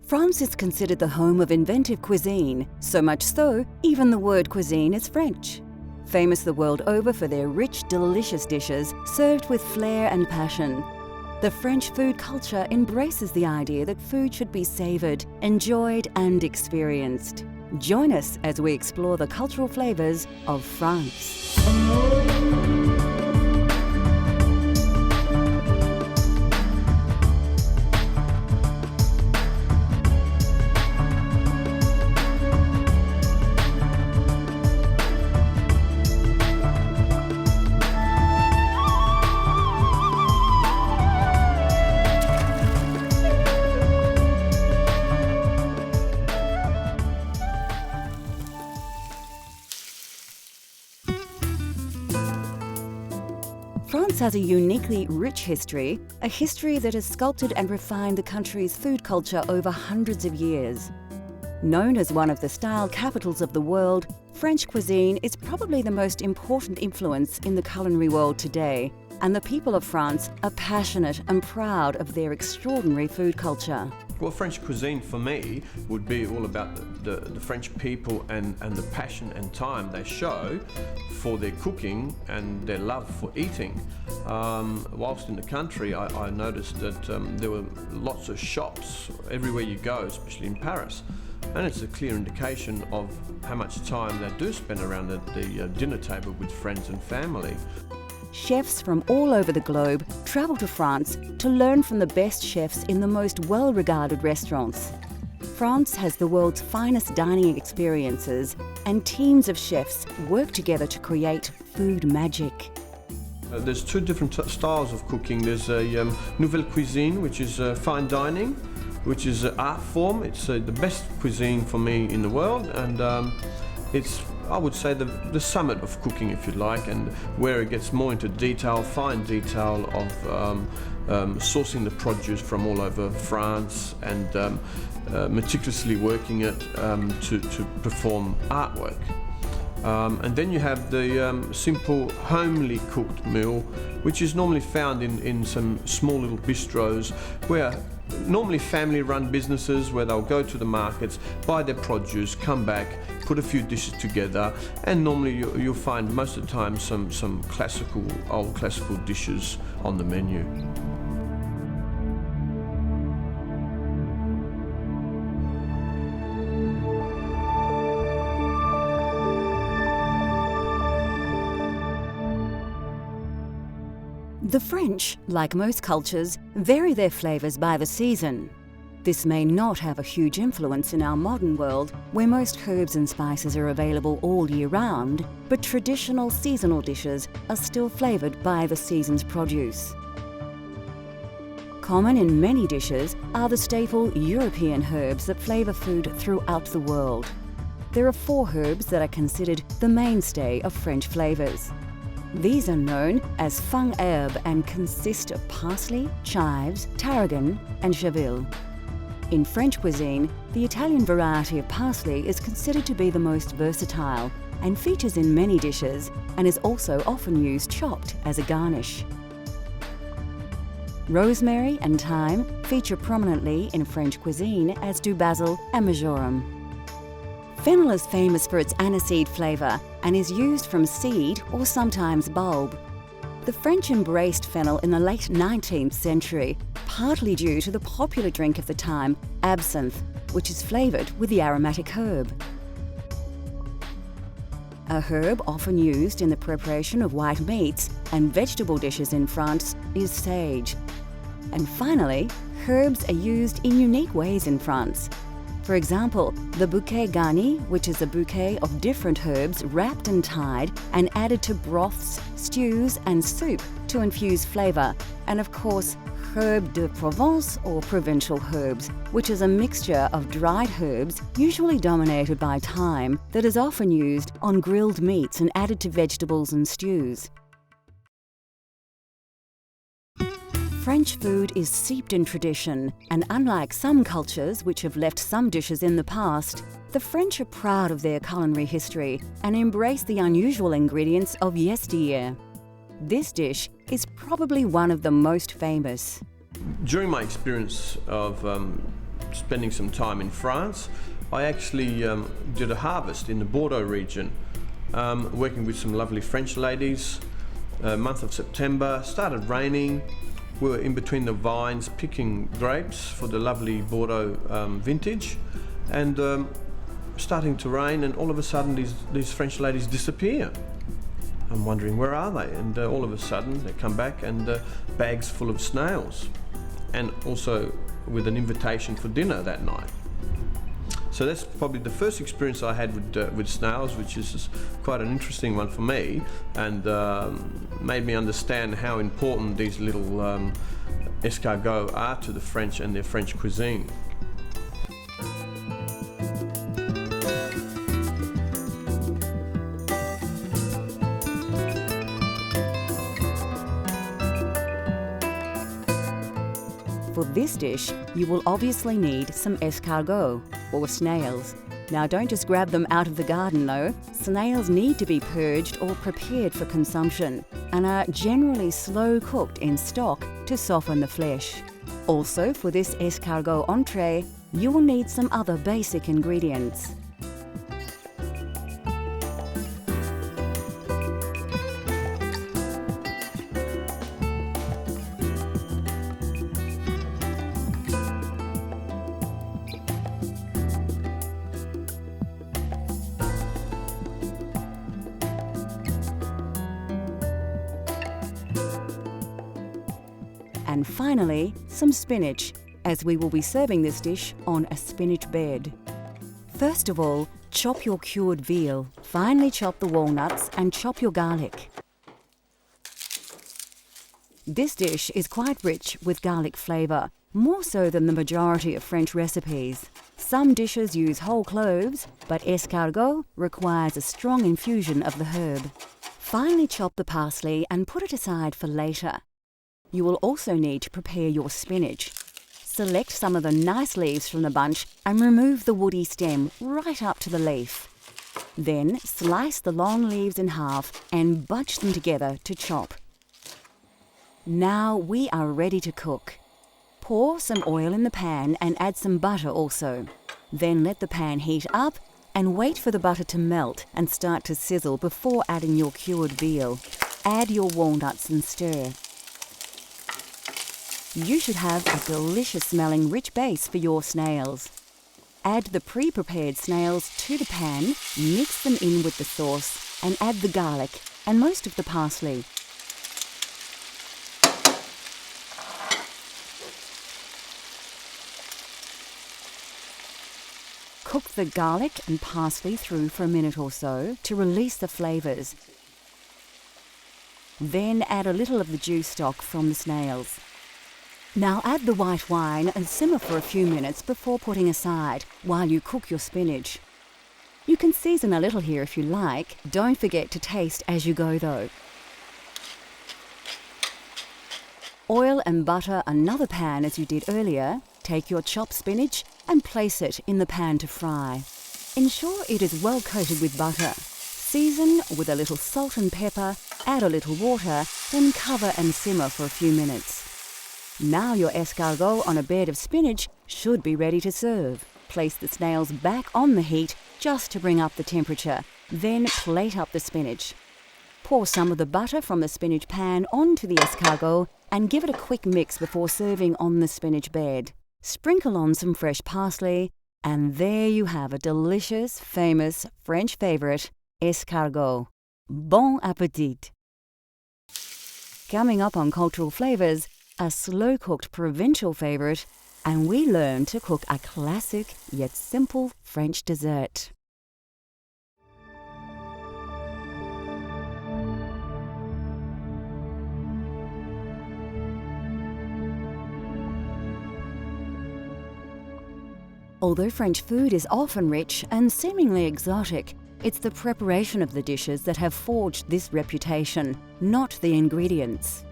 France is considered the home of inventive cuisine, so much so, even the word cuisine is French. Famous the world over for their rich, delicious dishes served with flair and passion. The French food culture embraces the idea that food should be savoured, enjoyed and experienced. Join us as we explore the cultural flavours of France. France has a uniquely rich history, a history that has sculpted and refined the country's food culture over hundreds of years. Known as one of the style capitals of the world, French cuisine is probably the most important influence in the culinary world today, and the people of France are passionate and proud of their extraordinary food culture. Well, French cuisine for me would be all about the French people and the passion and time they show for their cooking and their love for eating. Whilst in the country, I noticed that there were lots of shops everywhere you go, especially in Paris. And it's a clear indication of how much time they do spend around the dinner table with friends and family. Chefs from all over the globe travel to France to learn from the best chefs in the most well-regarded restaurants. France has the world's finest dining experiences, and teams of chefs work together to create food magic. There's two different styles of cooking. There's a nouvelle cuisine, which is fine dining, which is an art form. It's the best cuisine for me in the world, and it's, I would say, the summit of cooking, if you like, and where it gets more into detail, fine detail of sourcing the produce from all over France and meticulously working it to perform artwork. And then you have the simple, homely cooked meal, which is normally found in some small little bistros where normally family-run businesses where they'll go to the markets, buy their produce, come back, put a few dishes together, and normally you'll find most of the time some old classical dishes on the menu. The French, like most cultures, vary their flavours by the season. This may not have a huge influence in our modern world, where most herbs and spices are available all year round, but traditional seasonal dishes are still flavoured by the season's produce. Common in many dishes are the staple European herbs that flavour food throughout the world. There are 4 herbs that are considered the mainstay of French flavours. These are known as fung herbe and consist of parsley, chives, tarragon and chervil. In French cuisine, the Italian variety of parsley is considered to be the most versatile and features in many dishes, and is also often used chopped as a garnish. Rosemary and thyme feature prominently in French cuisine, as do basil and marjoram. Fennel is famous for its aniseed flavour and is used from seed or sometimes bulb. The French embraced fennel in the late 19th century, partly due to the popular drink of the time, absinthe, which is flavoured with the aromatic herb. A herb often used in the preparation of white meats and vegetable dishes in France is sage. And finally, herbs are used in unique ways in France. For example, the bouquet garni, which is a bouquet of different herbs wrapped and tied and added to broths, stews and soup to infuse flavour, and of course, herbe de Provence or provincial herbs, which is a mixture of dried herbs, usually dominated by thyme, that is often used on grilled meats and added to vegetables and stews. French food is steeped in tradition, and unlike some cultures which have left some dishes in the past, the French are proud of their culinary history and embrace the unusual ingredients of yesteryear. This dish is probably one of the most famous. During my experience of spending some time in France, I actually did a harvest in the Bordeaux region, working with some lovely French ladies. Month of September, started raining. We were in between the vines picking grapes for the lovely Bordeaux vintage, and starting to rain, and all of a sudden these French ladies disappear. I'm wondering, where are they? And all of a sudden they come back, and bags full of snails, and also with an invitation for dinner that night. So that's probably the first experience I had with snails, which is quite an interesting one for me, and made me understand how important these little escargots are to the French and their French cuisine. For this dish, you will obviously need some escargot, or snails. Now don't just grab them out of the garden though. Snails need to be purged or prepared for consumption, and are generally slow cooked in stock to soften the flesh. Also, for this escargot entree, you will need some other basic ingredients. And finally, some spinach, as we will be serving this dish on a spinach bed. First of all, chop your cured veal, finely chop the walnuts and chop your garlic. This dish is quite rich with garlic flavour, more so than the majority of French recipes. Some dishes use whole cloves, but escargot requires a strong infusion of the herb. Finely chop the parsley and put it aside for later. You will also need to prepare your spinach. Select some of the nice leaves from the bunch and remove the woody stem right up to the leaf. Then slice the long leaves in half and bunch them together to chop. Now we are ready to cook. Pour some oil in the pan and add some butter also. Then let the pan heat up and wait for the butter to melt and start to sizzle before adding your cured veal. Add your walnuts and stir. You should have a delicious smelling rich base for your snails. Add the pre-prepared snails to the pan, mix them in with the sauce, and add the garlic and most of the parsley. Cook the garlic and parsley through for a minute or so to release the flavours. Then add a little of the juice stock from the snails. Now add the white wine and simmer for a few minutes before putting aside while you cook your spinach. You can season a little here if you like. Don't forget to taste as you go though. Oil and butter another pan as you did earlier. Take your chopped spinach and place it in the pan to fry. Ensure it is well coated with butter. Season with a little salt and pepper, add a little water, then cover and simmer for a few minutes. Now your escargot on a bed of spinach should be ready to serve. Place the snails back on the heat just to bring up the temperature. Then plate up the spinach. Pour some of the butter from the spinach pan onto the escargot and give it a quick mix before serving on the spinach bed. Sprinkle on some fresh parsley, and there you have a delicious, famous French favourite, escargot. Bon appétit! Coming up on Cultural Flavours, a slow-cooked provincial favourite, and we learn to cook a classic yet simple French dessert. Although French food is often rich and seemingly exotic, it's the preparation of the dishes that have forged this reputation, not the ingredients.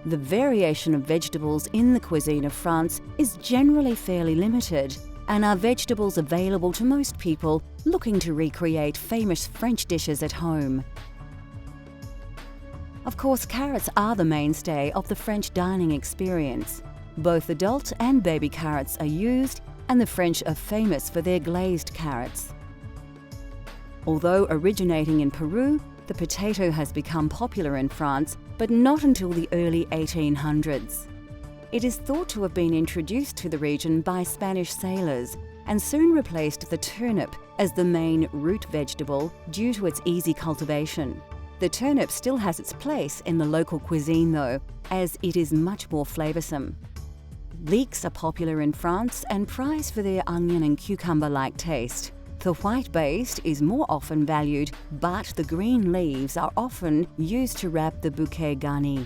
The variation of vegetables in the cuisine of France is generally fairly limited, and are vegetables available to most people looking to recreate famous French dishes at home. Of course, carrots are the mainstay of the French dining experience. Both adult and baby carrots are used, and the French are famous for their glazed carrots. Although originating in Peru, the potato has become popular in France, but not until the early 1800s. It is thought to have been introduced to the region by Spanish sailors and soon replaced the turnip as the main root vegetable due to its easy cultivation. The turnip still has its place in the local cuisine though, as it is much more flavoursome. Leeks are popular in France and prized for their onion and cucumber-like taste. The white base is more often valued, but the green leaves are often used to wrap the bouquet garni.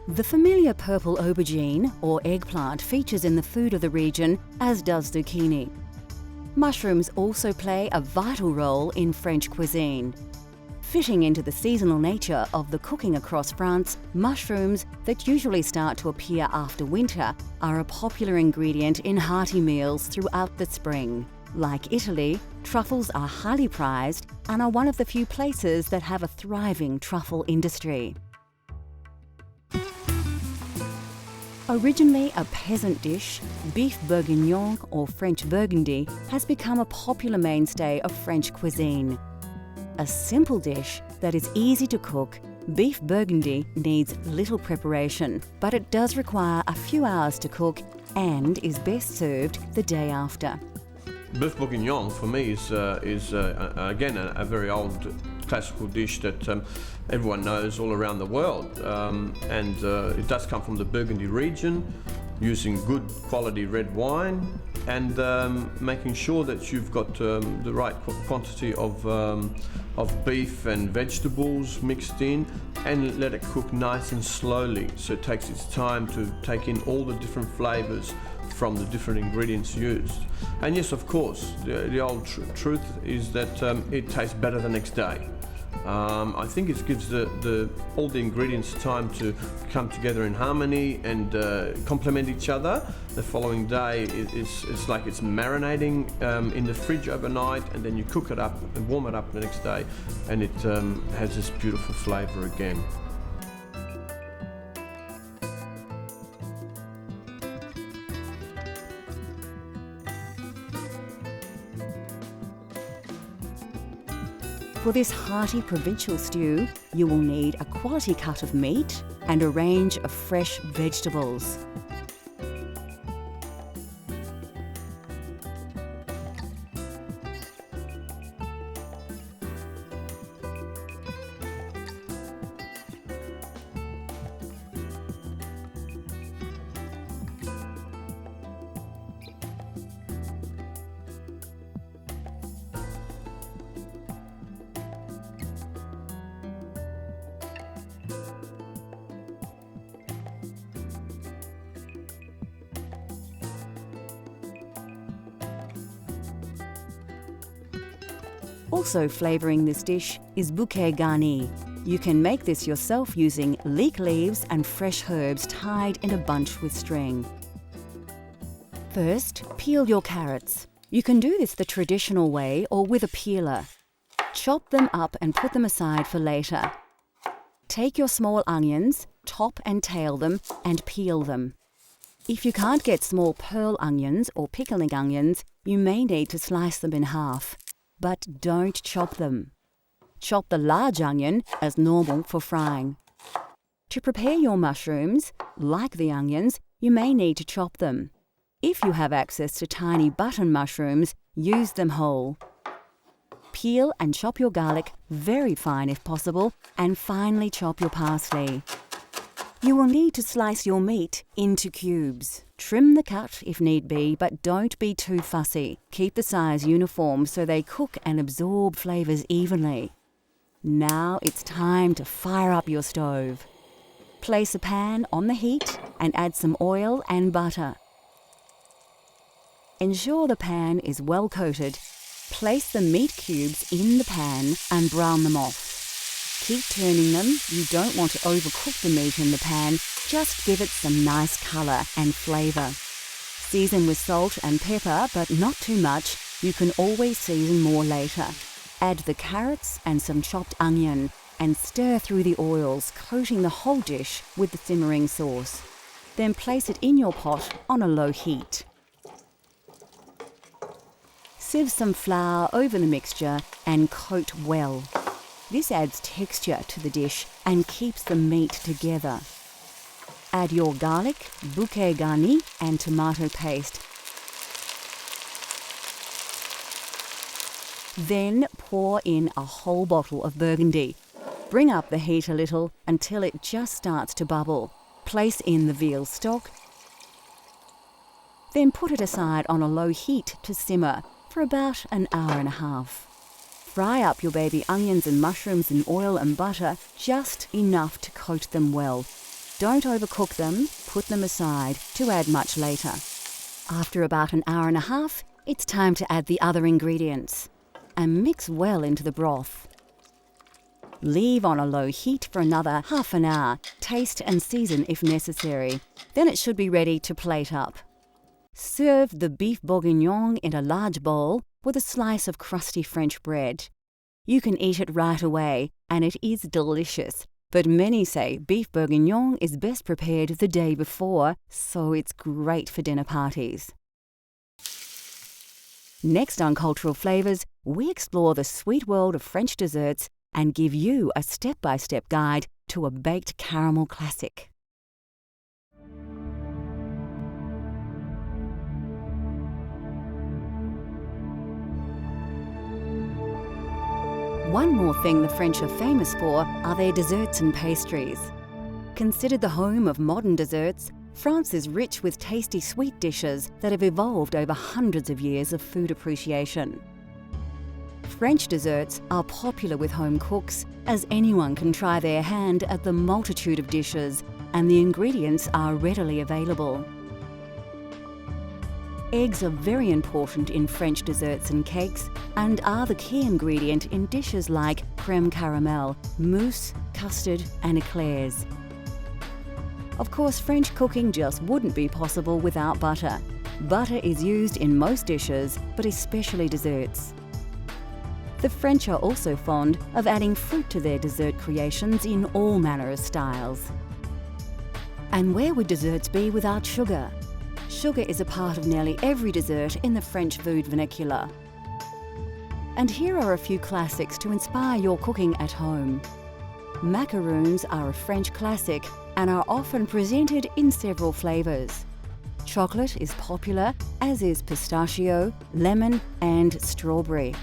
The familiar purple aubergine or eggplant features in the food of the region, as does zucchini. Mushrooms also play a vital role in French cuisine. Fitting into the seasonal nature of the cooking across France, mushrooms that usually start to appear after winter are a popular ingredient in hearty meals throughout the spring. Like Italy, truffles are highly prized and are one of the few places that have a thriving truffle industry. Originally a peasant dish, beef bourguignon or French burgundy has become a popular mainstay of French cuisine. A simple dish that is easy to cook, beef burgundy needs little preparation, but it does require a few hours to cook and is best served the day after. Beef bourguignon for me is again a very old classical dish that everyone knows all around the world, and it does come from the Burgundy region, using good quality red wine and making sure that you've got the right quantity of beef and vegetables mixed in, and let it cook nice and slowly so it takes its time to take in all the different flavors from the different ingredients used. And yes, of course, the old truth is that it tastes better the next day. I think it gives all the ingredients time to come together in harmony and complement each other. The following day, it's like it's marinating in the fridge overnight, and then you cook it up and warm it up the next day, and it has this beautiful flavor again. For this hearty provincial stew, you will need a quality cut of meat and a range of fresh vegetables. Also flavouring this dish is bouquet garni. You can make this yourself using leek leaves and fresh herbs tied in a bunch with string. First, peel your carrots. You can do this the traditional way or with a peeler. Chop them up and put them aside for later. Take your small onions, top and tail them, and peel them. If you can't get small pearl onions or pickling onions, you may need to slice them in half. But don't chop them. Chop the large onion as normal for frying. To prepare your mushrooms, like the onions, you may need to chop them. If you have access to tiny button mushrooms, use them whole. Peel and chop your garlic very fine if possible, and finely chop your parsley. You will need to slice your meat into cubes. Trim the cut if need be, but don't be too fussy. Keep the size uniform so they cook and absorb flavours evenly. Now it's time to fire up your stove. Place a pan on the heat and add some oil and butter. Ensure the pan is well coated. Place the meat cubes in the pan and brown them off. Keep turning them. You don't want to overcook the meat in the pan. Just give it some nice colour and flavour. Season with salt and pepper, but not too much. You can always season more later. Add the carrots and some chopped onion and stir through the oils, coating the whole dish with the simmering sauce. Then place it in your pot on a low heat. Sieve some flour over the mixture and coat well. This adds texture to the dish and keeps the meat together. Add your garlic, bouquet garni and tomato paste. Then pour in a whole bottle of Burgundy. Bring up the heat a little until it just starts to bubble. Place in the veal stock. Then put it aside on a low heat to simmer for about an hour and a half. Fry up your baby onions and mushrooms in oil and butter, just enough to coat them well. Don't overcook them, put them aside to add much later. After about an hour and a half, it's time to add the other ingredients and mix well into the broth. Leave on a low heat for another half an hour. Taste and season if necessary. Then it should be ready to plate up. Serve the beef bourguignon in a large bowl with a slice of crusty French bread. You can eat it right away, and it is delicious. But many say beef bourguignon is best prepared the day before, so it's great for dinner parties. Next on Cultural Flavours, we explore the sweet world of French desserts and give you a step-by-step guide to a baked caramel classic. One more thing the French are famous for are their desserts and pastries. Considered the home of modern desserts, France is rich with tasty sweet dishes that have evolved over hundreds of years of food appreciation. French desserts are popular with home cooks, as anyone can try their hand at the multitude of dishes, and the ingredients are readily available. Eggs are very important in French desserts and cakes and are the key ingredient in dishes like crème caramel, mousse, custard and eclairs. Of course, French cooking just wouldn't be possible without butter. Butter is used in most dishes, but especially desserts. The French are also fond of adding fruit to their dessert creations in all manner of styles. And where would desserts be without sugar? Sugar is a part of nearly every dessert in the French food vernacular. And here are a few classics to inspire your cooking at home. Macaroons are a French classic and are often presented in several flavours. Chocolate is popular, as is pistachio, lemon and strawberry.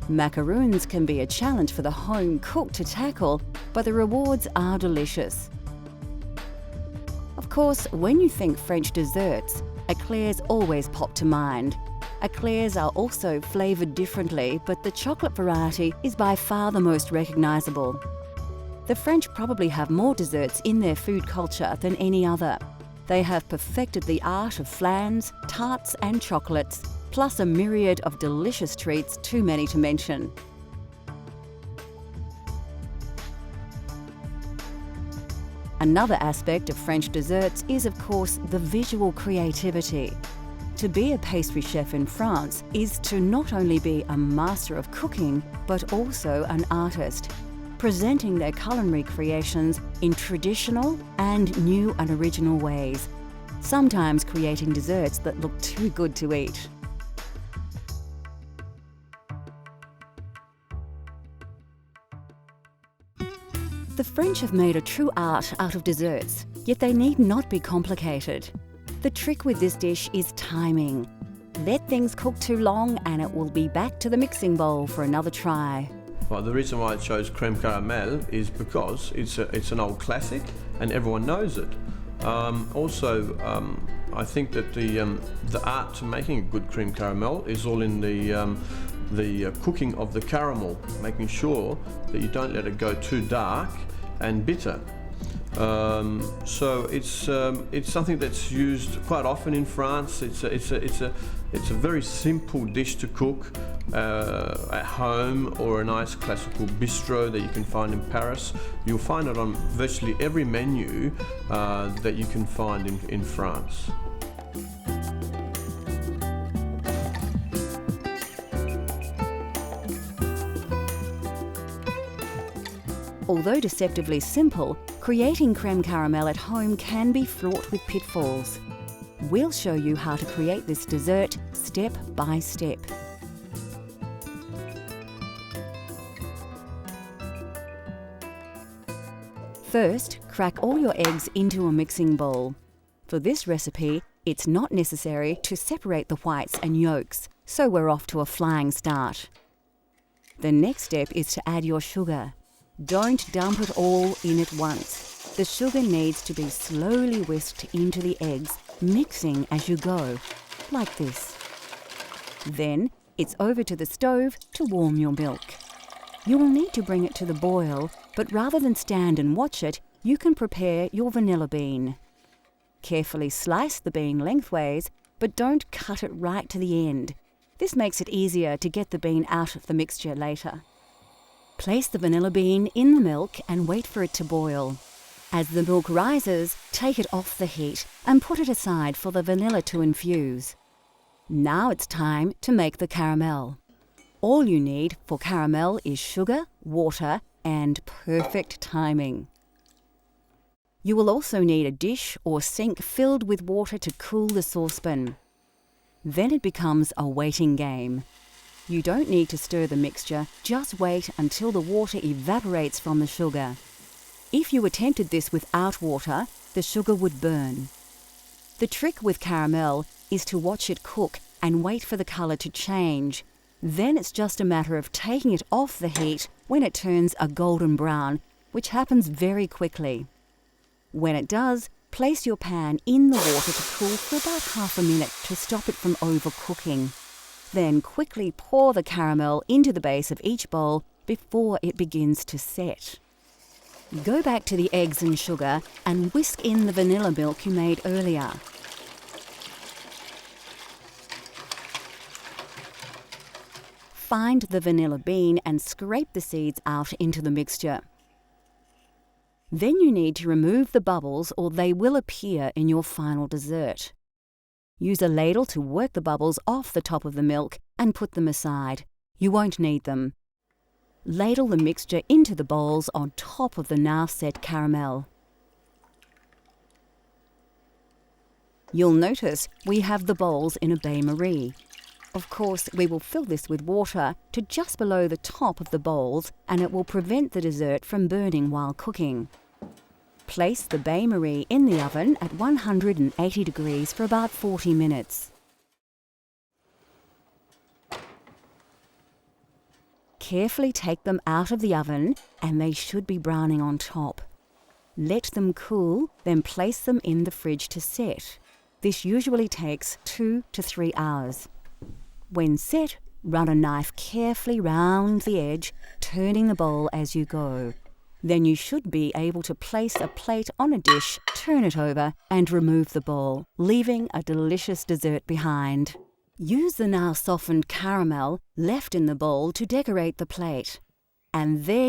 Macaroons can be a challenge for the home cook to tackle, but the rewards are delicious. Of course, when you think French desserts, eclairs always pop to mind. Eclairs are also flavoured differently, but the chocolate variety is by far the most recognisable. The French probably have more desserts in their food culture than any other. They have perfected the art of flans, tarts and chocolates, plus a myriad of delicious treats too many to mention. Another aspect of French desserts is, of course, the visual creativity. To be a pastry chef in France is to not only be a master of cooking, but also an artist, presenting their culinary creations in traditional and new and original ways, sometimes creating desserts that look too good to eat. The French have made a true art out of desserts, yet they need not be complicated. The trick with this dish is timing. Let things cook too long and it will be back to the mixing bowl for another try. Well, the reason why I chose crème caramel is because it's an old classic and everyone knows it. I think that the art to making a good crème caramel is all in the cooking of the caramel, making sure that you don't let it go too dark and bitter. So it's something that's used quite often in France. It's a very simple dish to cook at home or a nice classical bistro that you can find in Paris. You'll find it on virtually every menu that you can find in France. Although deceptively simple, creating crème caramel at home can be fraught with pitfalls. We'll show you how to create this dessert step by step. First, crack all your eggs into a mixing bowl. For this recipe, it's not necessary to separate the whites and yolks, so we're off to a flying start. The next step is to add your sugar. Don't dump it all in at once. The sugar needs to be slowly whisked into the eggs, mixing as you go, like this. Then, it's over to the stove to warm your milk. You will need to bring it to the boil, but rather than stand and watch it, you can prepare your vanilla bean. Carefully slice the bean lengthways, but don't cut it right to the end. This makes it easier to get the bean out of the mixture later. Place the vanilla bean in the milk and wait for it to boil. As the milk rises, take it off the heat and put it aside for the vanilla to infuse. Now it's time to make the caramel. All you need for caramel is sugar, water, and perfect timing. You will also need a dish or sink filled with water to cool the saucepan. Then it becomes a waiting game. You don't need to stir the mixture, just wait until the water evaporates from the sugar. If you attempted this without water, the sugar would burn. The trick with caramel is to watch it cook and wait for the colour to change. Then it's just a matter of taking it off the heat when it turns a golden brown, which happens very quickly. When it does, place your pan in the water to cool for about half a minute to stop it from overcooking. Then quickly pour the caramel into the base of each bowl before it begins to set. Go back to the eggs and sugar and whisk in the vanilla milk you made earlier. Find the vanilla bean and scrape the seeds out into the mixture. Then you need to remove the bubbles or they will appear in your final dessert. Use a ladle to work the bubbles off the top of the milk and put them aside. You won't need them. Ladle the mixture into the bowls on top of the now set caramel. You'll notice we have the bowls in a bain-marie. Of course, we will fill this with water to just below the top of the bowls and it will prevent the dessert from burning while cooking. Place the bain-marie in the oven at 180 degrees for about 40 minutes. Carefully take them out of the oven and they should be browning on top. Let them cool, then place them in the fridge to set. This usually takes 2 to 3 hours. When set, run a knife carefully round the edge, turning the bowl as you go. Then you should be able to place a plate on a dish, turn it over, and remove the bowl, leaving a delicious dessert behind. Use the now softened caramel left in the bowl to decorate the plate. And there